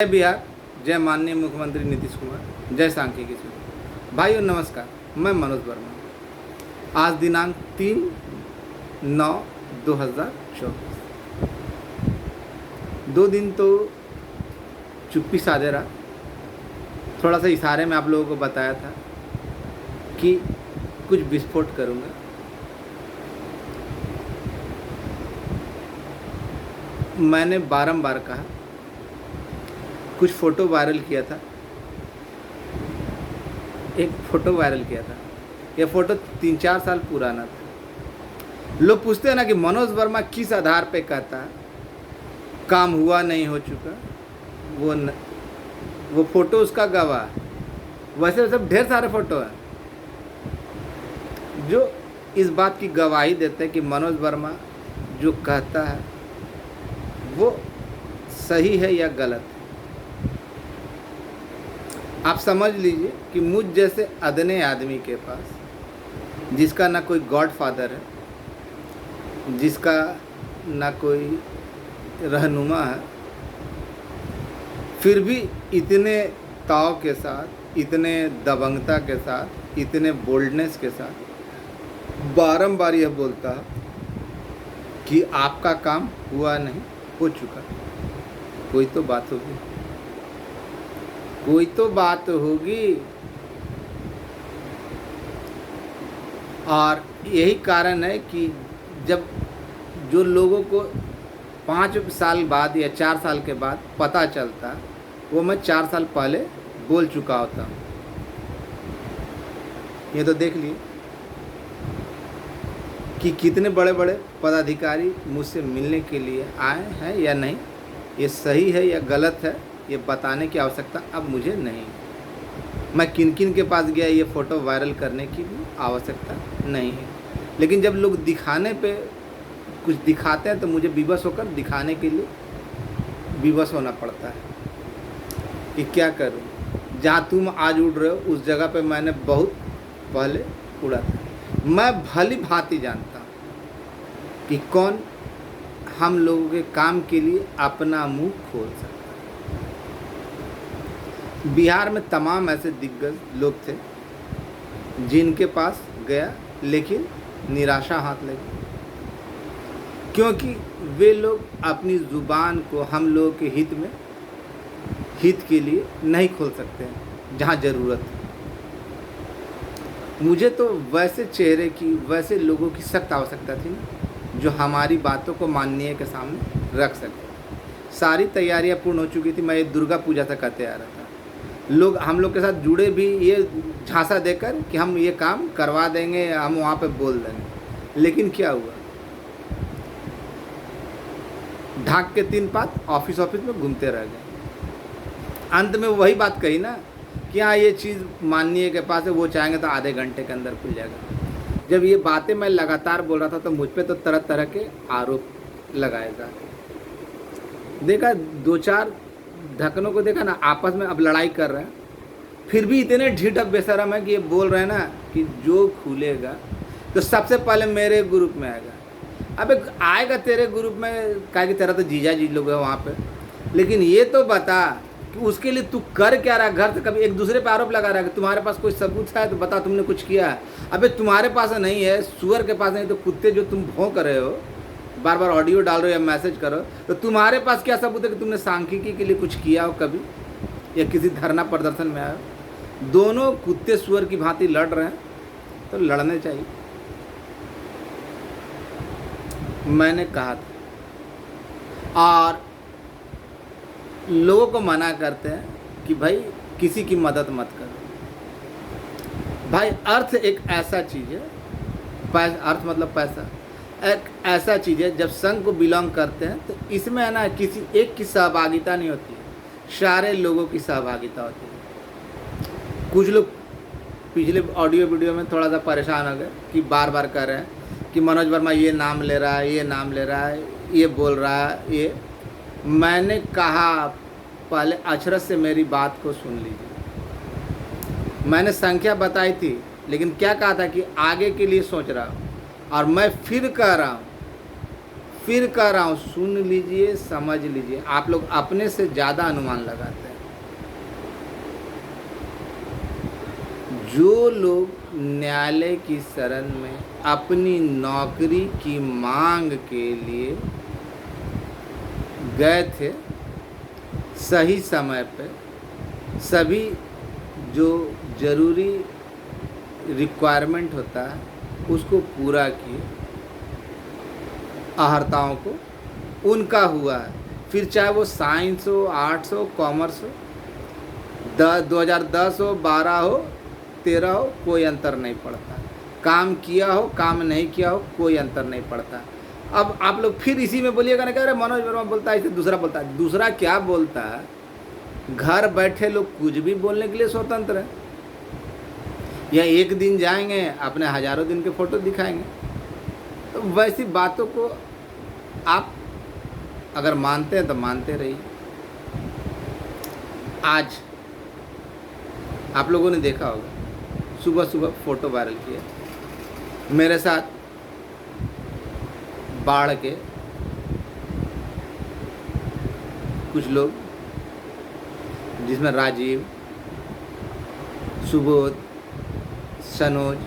जय बिहार, जय माननीय मुख्यमंत्री नीतीश कुमार, जय सांख्यिकी सूर्य। भाइयों नमस्कार, मैं मनोज वर्मा। आज दिनांक 3/9/2024। 2 दिन तो चुप्पी साधे रहा। थोड़ा सा इशारे में आप लोगों को बताया था कि कुछ विस्फोट करूँगा। मैंने बारंबार कहा, कुछ फ़ोटो वायरल किया था। एक फ़ोटो वायरल किया था। यह फ़ोटो 3-4 साल पुराना था। लोग पूछते हैं ना कि मनोज वर्मा किस आधार पे कहता है काम हुआ नहीं हो चुका। वो फ़ोटो उसका गवाह है। वैसे सब ढेर सारे फ़ोटो हैं जो इस बात की गवाही देते हैं कि मनोज वर्मा जो कहता है वो सही है या गलत है। आप समझ लीजिए कि मुझ जैसे अदने आदमी के पास, जिसका ना कोई गॉडफादर है, जिसका ना कोई रहनुमा है, फिर भी इतने ताव के साथ, इतने दबंगता के साथ, इतने बोल्डनेस के साथ बारंबार यह बोलता है कि आपका काम हुआ नहीं, हो चुका। कोई तो बात होगी, कोई तो बात होगी। और यही कारण है कि जब जो लोगों को 5 साल बाद या 4 साल के बाद पता चलता, वो मैं 4 साल पहले बोल चुका होता हूँ। ये तो देख लिए कि कितने बड़े बड़े पदाधिकारी मुझसे मिलने के लिए आए हैं या नहीं। ये सही है या गलत है, ये बताने की आवश्यकता अब मुझे नहीं। मैं किन किन के पास गया, ये फ़ोटो वायरल करने की भी आवश्यकता नहीं है। लेकिन जब लोग दिखाने पे कुछ दिखाते हैं तो मुझे विवश होकर दिखाने के लिए विवश होना पड़ता है कि क्या करूं। जहां तुम आज उड़ रहे हो उस जगह पे मैंने बहुत पहले उड़ा था। मैं भली भांति जानता हूं कि कौन हम लोगों के काम के लिए अपना मुंह खोल सकता है। बिहार में तमाम ऐसे दिग्गज लोग थे जिनके पास गया, लेकिन निराशा हाथ लगी, क्योंकि वे लोग अपनी ज़ुबान को हम लोगों के हित के लिए नहीं खोल सकते हैं जहाँ ज़रूरत है। मुझे तो वैसे चेहरे की, वैसे लोगों की सख्त आवश्यकता थी जो हमारी बातों को माननीय के सामने रख सके। सारी तैयारियां पूर्ण हो चुकी थी। मैं ये दुर्गा पूजा तक का तैयार था। लोग हम लोग के साथ जुड़े भी ये झांसा देकर कि हम ये काम करवा देंगे, हम वहाँ पे बोल देंगे। लेकिन क्या हुआ, ढाक के 3 पात ऑफिस में घूमते रह गए। अंत में वही बात कही ना कि हाँ ये चीज़ माननीय के पास है, वो चाहेंगे तो आधे घंटे के अंदर खुल जाएगा। जब ये बातें मैं लगातार बोल रहा था तो मुझ पे तो तरह तरह के आरोप लगाए जा रहे। देखा 2-4 ढक्कनों को, देखा ना आपस में अब लड़ाई कर रहे हैं, फिर भी इतने ढीठ बेशरम है कि ये बोल रहे हैं ना कि जो खुलेगा तो सबसे पहले मेरे ग्रुप में आएगा। अबे आएगा तेरे ग्रुप में, क्या कि तेरा तो जीजा जी लोग है वहाँ पे, लेकिन ये तो बता कि उसके लिए तू कर क्या रहा। घर से कभी एक दूसरे पे आरोप लगा रहा है कि तुम्हारे पास कोई सबूत है तो बता, तुमने कुछ किया है। अबे तुम्हारे पास नहीं है, सुअर के पास नहीं, तो कुत्ते जो तुम भौंक रहे हो, बार बार ऑडियो डाल रहे हो या मैसेज करो, तो तुम्हारे पास क्या सबूत है कि तुमने सांख्यिकी के लिए कुछ किया हो कभी, या किसी धरना प्रदर्शन में आए हो। दोनों कुत्ते सुअर की भांति लड़ रहे हैं तो लड़ने चाहिए। मैंने कहा था, और लोगों को मना करते हैं कि भाई किसी की मदद मत करो। भाई अर्थ एक ऐसा चीज़ है, अर्थ मतलब पैसा, एक ऐसा चीज़ है जब संघ को बिलोंग करते हैं तो इसमें है ना किसी एक की सहभागिता नहीं होती है, सारे लोगों की सहभागिता होती है। कुछ लोग पिछले ऑडियो वीडियो में थोड़ा सा परेशान हो गए कि बार बार कह रहे हैं कि मनोज वर्मा ये नाम ले रहा है, ये नाम ले रहा है, ये बोल रहा है। ये मैंने कहा, पहले अक्षरश से मेरी बात को सुन लीजिए। मैंने संख्या बताई थी, लेकिन क्या कहा था कि आगे के लिए सोच रहा हूँ। और मैं फिर कह रहा हूँ, फिर कह रहा हूँ, सुन लीजिए, समझ लीजिए। आप लोग अपने से ज़्यादा अनुमान लगाते हैं। जो लोग न्यायालय की शरण में अपनी नौकरी की मांग के लिए गए थे, सही समय पे सभी जो ज़रूरी रिक्वायरमेंट होता है उसको पूरा किए, अहर्ताओं को, उनका हुआ है। फिर चाहे वो साइंस हो, आर्ट्स हो, कॉमर्स हो, 2010 हो, 12 हो, 13 हो, कोई अंतर नहीं पड़ता। काम किया हो, काम नहीं किया हो, कोई अंतर नहीं पड़ता। अब आप लोग फिर इसी में बोलिएगा ना, कह रहे मनोज वर्मा बोलता है, इसे दूसरा बोलता है। दूसरा क्या बोलता है? घर बैठे लोग कुछ भी बोलने के लिए स्वतंत्र है। या एक दिन जाएंगे, अपने हजारों दिन के फोटो दिखाएंगे। तो वैसी बातों को आप अगर मानते हैं तो मानते रहिए। आज आप लोगों ने देखा होगा, सुबह सुबह फोटो वायरल किया मेरे साथ बाढ़ के कुछ लोग, जिसमें राजीव, सुबोध, सनोज,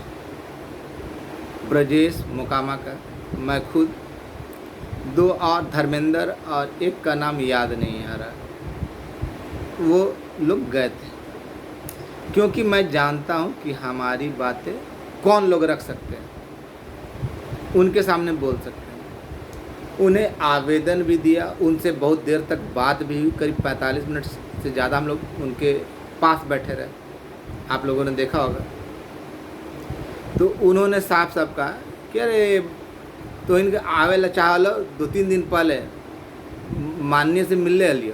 ब्रजेश मोकामा का, मैं खुद, 2 और धर्मेंद्र, और एक का नाम याद नहीं आ रहा, वो लोग गए थे। क्योंकि मैं जानता हूँ कि हमारी बातें कौन लोग रख सकते हैं, उनके सामने बोल सकते हैं। उन्हें आवेदन भी दिया, उनसे बहुत देर तक बात भी हुई, करीब 45 मिनट से ज़्यादा हम लोग उनके पास बैठे रहे, आप लोगों ने देखा होगा। तो उन्होंने साफ साफ कहा कि अरे तो इनके आवेला चाह लो, 2-3 दिन पहले माननीय से मिलने लियो,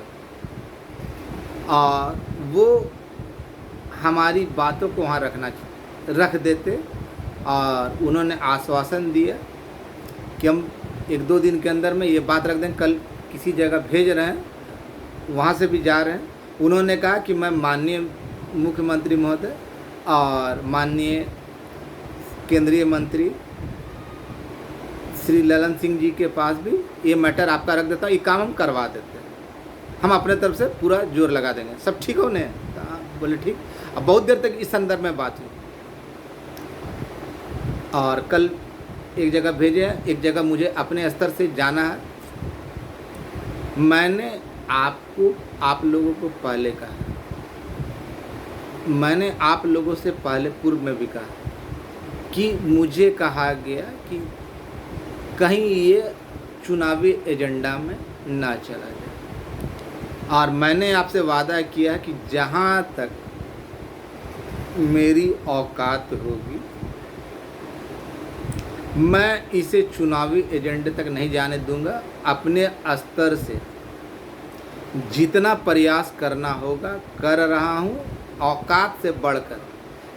और वो हमारी बातों को वहाँ रख देते। और उन्होंने आश्वासन दिया कि हम 1-2 दिन के अंदर में ये बात रख दें। कल किसी जगह भेज रहे हैं, वहाँ से भी जा रहे हैं। उन्होंने कहा कि मैं माननीय मुख्यमंत्री महोदय और माननीय केंद्रीय मंत्री श्री ललन सिंह जी के पास भी ये मैटर आपका रख देता हूँ, ये काम हम करवा देते हैं, हम अपने तरफ से पूरा जोर लगा देंगे, सब ठीक हो ने? बोले ठीक। अब बहुत देर तक इस संदर्भ में बात हुई, और कल एक जगह भेजे हैं, एक जगह मुझे अपने स्तर से जाना है। मैंने आप लोगों को पहले कहा, मैंने आप लोगों से पहले पूर्व में भी कहा कि मुझे कहा गया कि कहीं ये चुनावी एजेंडा में ना चला जाए, और मैंने आपसे वादा किया कि जहाँ तक मेरी औकात होगी मैं इसे चुनावी एजेंडे तक नहीं जाने दूंगा। अपने स्तर से जितना प्रयास करना होगा कर रहा हूँ, औकात से बढ़कर।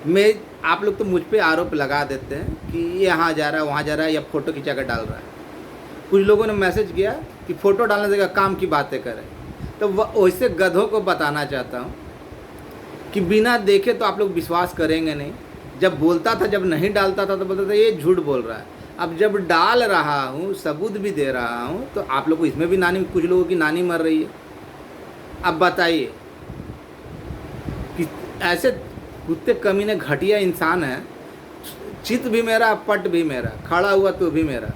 मैं आप लोग तो मुझ पे आरोप लगा देते हैं कि ये यहाँ जा रहा है, वहाँ जा रहा है, या फ़ोटो खिंचा कर डाल रहा है। कुछ लोगों ने मैसेज किया कि फ़ोटो डालने देगा, काम की बातें करें। तो वैसे गधों को बताना चाहता हूँ कि बिना देखे तो आप लोग विश्वास करेंगे नहीं। जब बोलता था, जब नहीं डालता था तो बोलता था ये झूठ बोल रहा है। अब जब डाल रहा हूँ, सबूत भी दे रहा हूँ, तो आप लोग को इसमें भी नानी, कुछ लोगों की नानी मर रही है। अब बताइए कि ऐसे कुत्ते कमीने घटिया इंसान है, चित भी मेरा, पट भी मेरा, खड़ा हुआ तो भी मेरा।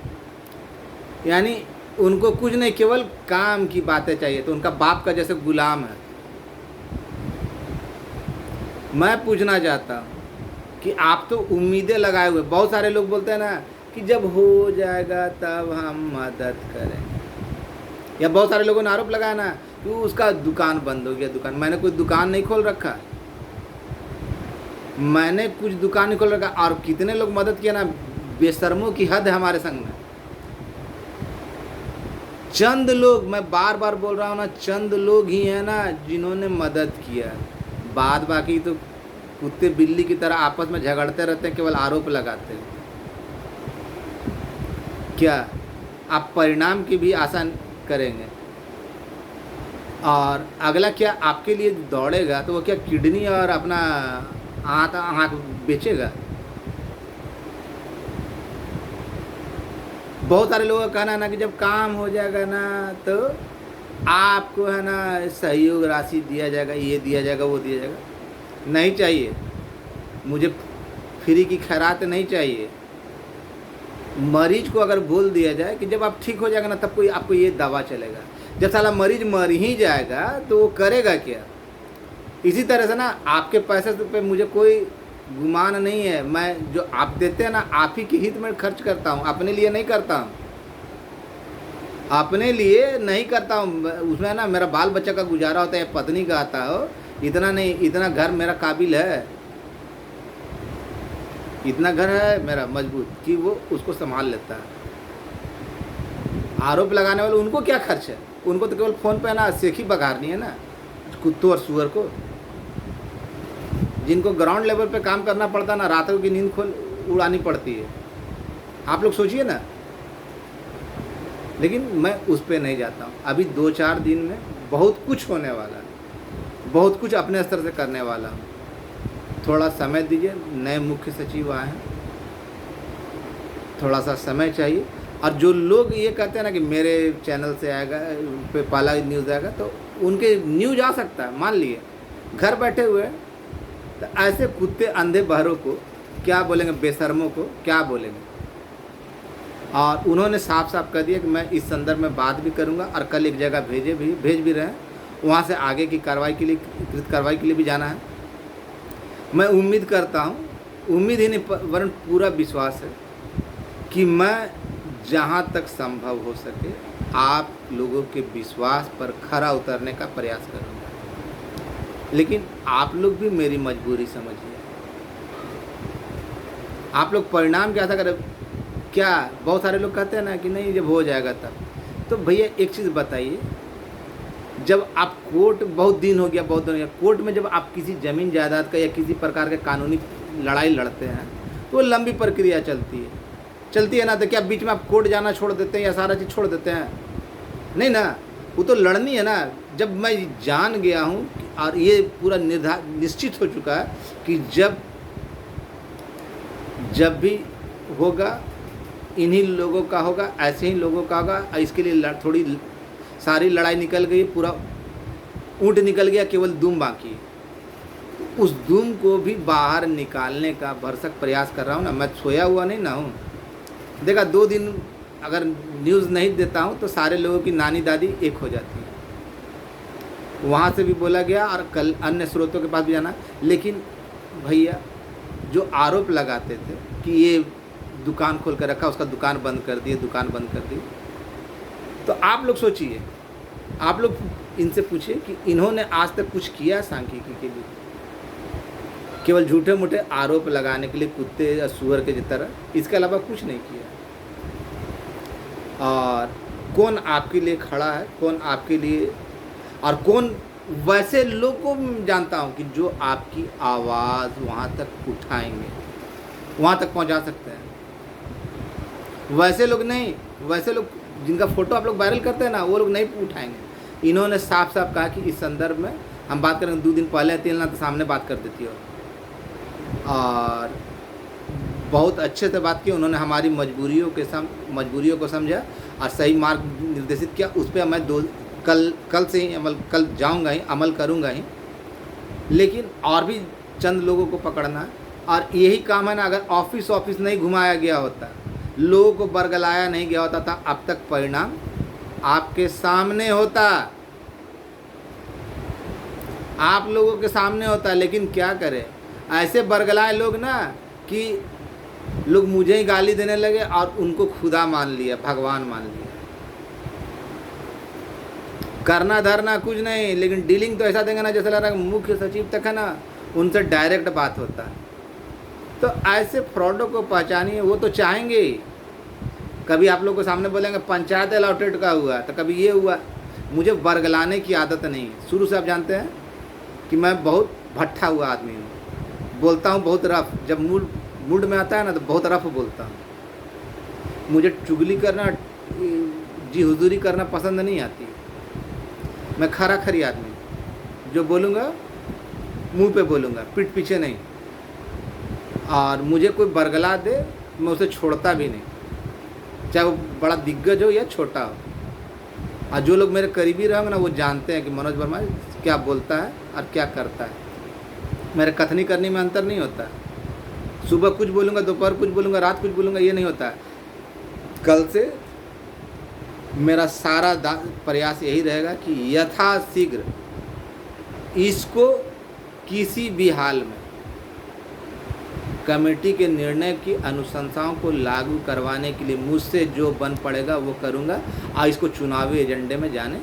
यानी उनको कुछ नहीं, केवल काम की बातें चाहिए, तो उनका बाप का जैसे गुलाम है। मैं पूछना चाहता हूँ कि आप तो उम्मीदें लगाए हुए, बहुत सारे लोग बोलते हैं ना कि जब हो जाएगा तब हम मदद करेंगे, या बहुत सारे लोगों ने आरोप लगाया ना कि उसका दुकान बंद हो गया। दुकान, मैंने कोई दुकान नहीं खोल रखा, मैंने कुछ दुकान नहीं खोल रखा। और कितने लोग मदद किया ना, बेशर्मों की हद है हमारे संग में। चंद लोग, मैं बार बार बोल रहा हूँ ना, चंद लोग ही हैं ना जिन्होंने मदद किया। बाद बाकी तो कुत्ते बिल्ली की तरह आपस में झगड़ते रहते हैं, केवल आरोप लगाते हैं। क्या आप परिणाम की भी आशा करेंगे? और अगला क्या आपके लिए दौड़ेगा तो वो क्या किडनी और अपना आँख बेचेगा? बहुत सारे लोगों का कहना है ना कि जब काम हो जाएगा ना तो आपको है ना सहयोग राशि दिया जाएगा, ये दिया जाएगा, वो दिया जाएगा। नहीं चाहिए मुझे, फ्री की खैरात नहीं चाहिए। मरीज को अगर बोल दिया जाए कि जब आप ठीक हो जाएगा ना तब कोई आपको ये दवा चलेगा, जब साला मरीज मर ही जाएगा तो वो करेगा क्या? इसी तरह से ना आपके पैसे पे मुझे कोई गुमान नहीं है। मैं जो आप देते हैं ना आप ही के हित में खर्च करता हूँ, अपने लिए नहीं करता हूँ, अपने लिए नहीं करता हूँ। उसमें ना मेरा बाल बच्चा का गुजारा होता है, पत्नी का आता हो, इतना नहीं, इतना घर मेरा काबिल है, इतना घर है मेरा मजबूत कि वो उसको संभाल लेता है। आरोप लगाने वाले उनको क्या खर्च है? उनको तो केवल फ़ोन पे ना सेखी बघारनी है ना, कुत्तों और सुअर को। जिनको ग्राउंड लेवल पे काम करना पड़ता है ना, रातों की नींद खोल उड़ानी पड़ती है। आप लोग सोचिए ना। लेकिन मैं उस पर नहीं जाता हूँ। अभी 2-4 दिन में बहुत कुछ होने वाला है, बहुत कुछ अपने स्तर से करने वाला हूँ। थोड़ा समय दीजिए, नए मुख्य सचिव आए हैं, थोड़ा सा समय चाहिए। और जो लोग ये कहते हैं ना कि मेरे चैनल से आएगा, पे पहला न्यूज़ आएगा, तो उनके न्यूज़ आ सकता है, मान लिए घर बैठे हुए। तो ऐसे कुत्ते अंधे बहरों को क्या बोलेंगे, बेशर्मों को क्या बोलेंगे? और उन्होंने साफ साफ कह दिया कि मैं इस संदर्भ में बात भी करूंगा और कल एक जगह भेज भी रहे हैं, वहाँ से आगे की कार्रवाई के लिए, कृत कार्रवाई के लिए भी जाना है। मैं उम्मीद करता हूँ, उम्मीद ही नहीं वरन पूरा विश्वास है कि मैं जहाँ तक संभव हो सके आप लोगों के विश्वास पर खरा उतरने का प्रयास करूँगा। लेकिन आप लोग भी मेरी मजबूरी समझिए। आप लोग परिणाम क्या था करें? क्या बहुत सारे लोग कहते हैं ना कि नहीं जब हो जाएगा तब। तो भैया एक चीज़ बताइए, जब आप कोर्ट, बहुत दिन हो गया कोर्ट में जब आप किसी ज़मीन जायदाद का या किसी प्रकार के कानूनी लड़ाई लड़ते हैं तो वो लंबी प्रक्रिया चलती है ना। तो क्या बीच में आप कोर्ट जाना छोड़ देते हैं या सारा चीज़ छोड़ देते हैं? नहीं ना, वो तो लड़नी है ना। जब मैं जान गया हूँ और ये पूरा निश्चित हो चुका है कि जब भी होगा इन्हीं लोगों का होगा, ऐसे ही लोगों का होगा। इसके लिए थोड़ी सारी लड़ाई निकल गई, पूरा ऊँट निकल गया, केवल दुम बाकी है। उस दुम को भी बाहर निकालने का भरसक प्रयास कर रहा हूँ ना। मैं सोया हुआ नहीं ना हूँ। देखा 2 दिन अगर न्यूज़ नहीं देता हूँ तो सारे लोगों की नानी दादी एक हो जाती है। वहाँ से भी बोला गया और कल अन्य स्रोतों के पास भी जाना। लेकिन भैया जो आरोप लगाते थे कि ये दुकान खोल कर रखा, उसका दुकान बंद कर दिए, तो आप लोग सोचिए, आप लोग इनसे पूछिए कि इन्होंने आज तक कुछ किया सांख्यिकी के लिए? केवल झूठे मूठे आरोप लगाने के लिए, कुत्ते या सुअर के तरह, इसके अलावा कुछ नहीं किया। और कौन आपके लिए खड़ा है, कौन आपके लिए, और कौन वैसे लोग को जानता हूँ कि जो आपकी आवाज़ वहाँ तक उठाएंगे, वहाँ तक पहुँचा सकते हैं। वैसे लोग नहीं, वैसे लोग जिनका फ़ोटो आप लोग वायरल करते हैं ना, वो लोग नहीं उठाएंगे। इन्होंने साफ साफ कहा कि इस संदर्भ में हम बात करेंगे। 2 दिन पहले थी ना तो सामने बात कर देती हो, और बहुत अच्छे से बात की। उन्होंने हमारी मजबूरियों को समझा और सही मार्ग निर्देशित किया। उस पर मैं कल से ही कल जाऊँगा ही, अमल करूँगा ही। लेकिन और भी चंद लोगों को पकड़ना, और यही काम है ना। अगर ऑफिस नहीं घुमाया गया होता, लोगों को बरगलाया नहीं गया होता था, अब तक परिणाम आपके सामने होता, आप लोगों के सामने होता। लेकिन क्या करें, ऐसे बरगलाए लोग ना कि लोग मुझे ही गाली देने लगे और उनको खुदा मान लिया, भगवान मान लिया। करना धरना कुछ नहीं, लेकिन डीलिंग तो ऐसा देंगे ना जैसा लग रहा है मुख्य सचिव तक है ना, उनसे डायरेक्ट बात होता है। तो ऐसे फ्रॉडों को पहचानिए। वो तो चाहेंगे, कभी आप लोग को सामने बोलेंगे पंचायत अलॉटेड का हुआ, तो कभी ये हुआ। मुझे बरगलाने की आदत नहीं है शुरू से। आप जानते हैं कि मैं बहुत भट्ठा हुआ आदमी हूँ, बोलता हूँ बहुत रफ। जब मूड में आता है ना तो बहुत रफ बोलता हूँ। मुझे चुगली करना, जी हुजूरी करना पसंद नहीं आती। मैं खरा खरी आदमी, जो बोलूँगा मुंह पे बोलूँगा, पीठ पीछे नहीं। और मुझे कोई बरगला दे मैं उसे छोड़ता भी नहीं। चाहे वो बड़ा दिग्गज हो या छोटा हो। और जो लोग मेरे करीबी रहेंगे ना, वो जानते हैं कि मनोज वर्मा क्या बोलता है और क्या करता है। मेरे कथनी करनी में अंतर नहीं होता। सुबह कुछ बोलूँगा, दोपहर कुछ बोलूँगा, रात कुछ बोलूँगा, ये नहीं होता है। कल से मेरा सारा प्रयास यही रहेगा कि यथाशीघ्र इसको किसी भी हाल में कमेटी के निर्णय की अनुशंसाओं को लागू करवाने के लिए मुझसे जो बन पड़ेगा वो करूँगा और इसको चुनावी एजेंडे में जाने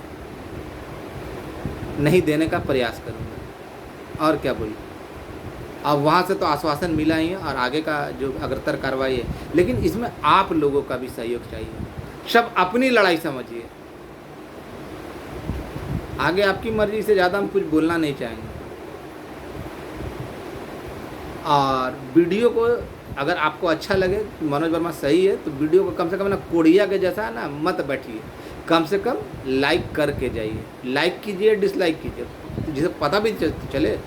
नहीं देने का प्रयास करूँगा। और क्या बोलूँ, अब वहाँ से तो आश्वासन मिला ही है और आगे का जो अग्रतर कार्रवाई है, लेकिन इसमें आप लोगों का भी सहयोग चाहिए। सब अपनी लड़ाई समझिए, आगे आपकी मर्जी से ज़्यादा हम कुछ बोलना नहीं चाहेंगे। और वीडियो को अगर आपको अच्छा लगे, मनोज वर्मा सही है, तो वीडियो को कम से कम ना कोड़िया के जैसा है ना मत बैठिए, कम से कम लाइक करके जाइए। लाइक कीजिए, डिसलाइक कीजिए, जिसे पता भी चले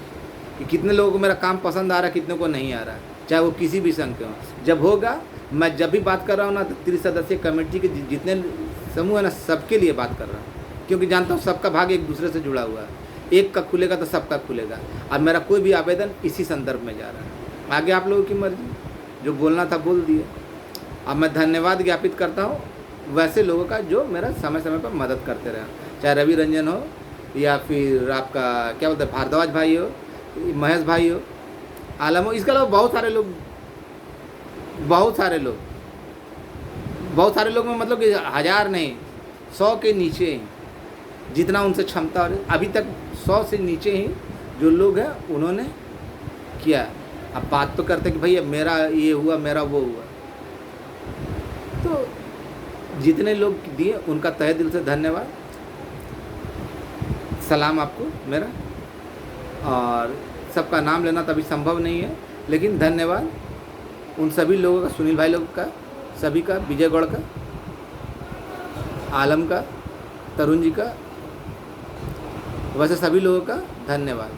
कि कितने लोगों को मेरा काम पसंद आ रहा है, कितने को नहीं आ रहा है, चाहे वो किसी भी संघ के हों। जब होगा, मैं जब भी बात कर रहा हूँ ना, तो त्रिसदस्यीय कमेटी के जितने समूह है ना, सबके लिए बात कर रहा हूँ, क्योंकि जानता हूँ सबका भाग एक दूसरे से जुड़ा हुआ है। एक का खुलेगा तो सबका खुलेगा। अब मेरा कोई भी आवेदन इसी संदर्भ में जा रहा है। आगे आप लोगों की मर्जी, जो बोलना था बोल दिए। अब मैं धन्यवाद ज्ञापित करता हूँ वैसे लोगों का जो मेरा समय समय पर मदद करते रहे, चाहे रवि रंजन हो या फिर आपका क्या बोलते हैं भारद्वाज भाई हो, महेश भाई हो, आलम हो, इसके अलावा बहुत सारे लोग में मतलब कि 1000 नहीं, 100 के नीचे ही, जितना उनसे क्षमता हो, अभी तक 100 से नीचे ही जो लोग हैं उन्होंने किया। अब बात तो करते कि भैया मेरा ये हुआ, मेरा वो हुआ, तो जितने लोग दिए उनका तहे दिल से धन्यवाद, सलाम आपको मेरा। और सबका नाम लेना तभी संभव नहीं है, लेकिन धन्यवाद उन सभी लोगों का, सुनील भाई लोग का, सभी का, विजय गौड़ का, आलम का, तरुण जी का, वैसे सभी लोगों का धन्यवाद।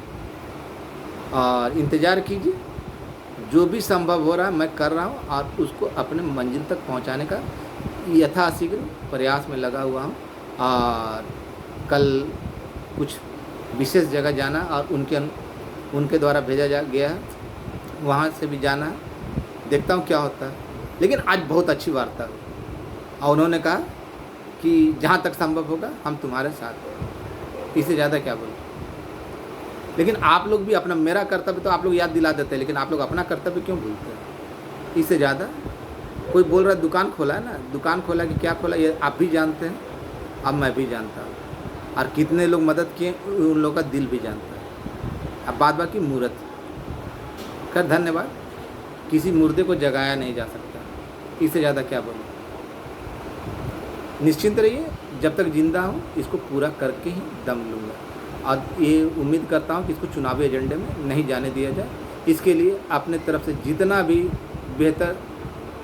और इंतज़ार कीजिए, जो भी संभव हो रहा है मैं कर रहा हूँ और उसको अपने मंजिल तक पहुँचाने का यथाशीघ्र प्रयास में लगा हुआ हूँ। और कल कुछ विशेष जगह जाना और उनके द्वारा भेजा गया है, वहाँ से भी जाना है, देखता हूँ क्या होता है। लेकिन आज बहुत अच्छी वार्ता हुई और उन्होंने कहा कि जहाँ तक संभव होगा हम तुम्हारे साथ हैं, इससे ज़्यादा क्या बोलूँ। लेकिन आप लोग भी अपना, मेरा कर्तव्य तो आप लोग याद दिला देते हैं, लेकिन आप लोग अपना कर्तव्य क्यों भूलते हैं। इससे ज़्यादा कोई बोल रहा है दुकान खोला है ना, दुकान खोला कि क्या खोला ये आप भी जानते हैं, अब मैं भी जानता हूँ, और कितने लोग मदद किए उन लोगों का दिल भी जानता है। अब बात बाकी मूर्त कर, धन्यवाद। किसी मुर्दे को जगाया नहीं जा सकता, इससे ज़्यादा क्या बोलूँ। निश्चिंत रहिए, जब तक जिंदा हूँ इसको पूरा करके ही दम लूँगा। और ये उम्मीद करता हूँ कि इसको चुनावी एजेंडे में नहीं जाने दिया जाए। इसके लिए अपने तरफ से जितना भी बेहतर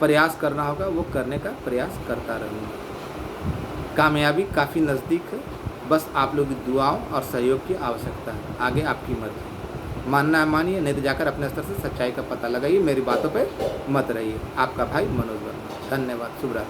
प्रयास करना होगा वो करने का प्रयास करता रहूँगा। कामयाबी काफ़ी नज़दीक है, बस आप लोगों की दुआओं और सहयोग की आवश्यकता है। आगे आपकी मर्जी, मानना है मानिए, नहीं तो जाकर अपने स्तर से सच्चाई का पता लगाइए। मेरी बातों पे मत रहिए। आपका भाई मनोज वर्मा, धन्यवाद। शुभ रात्रि।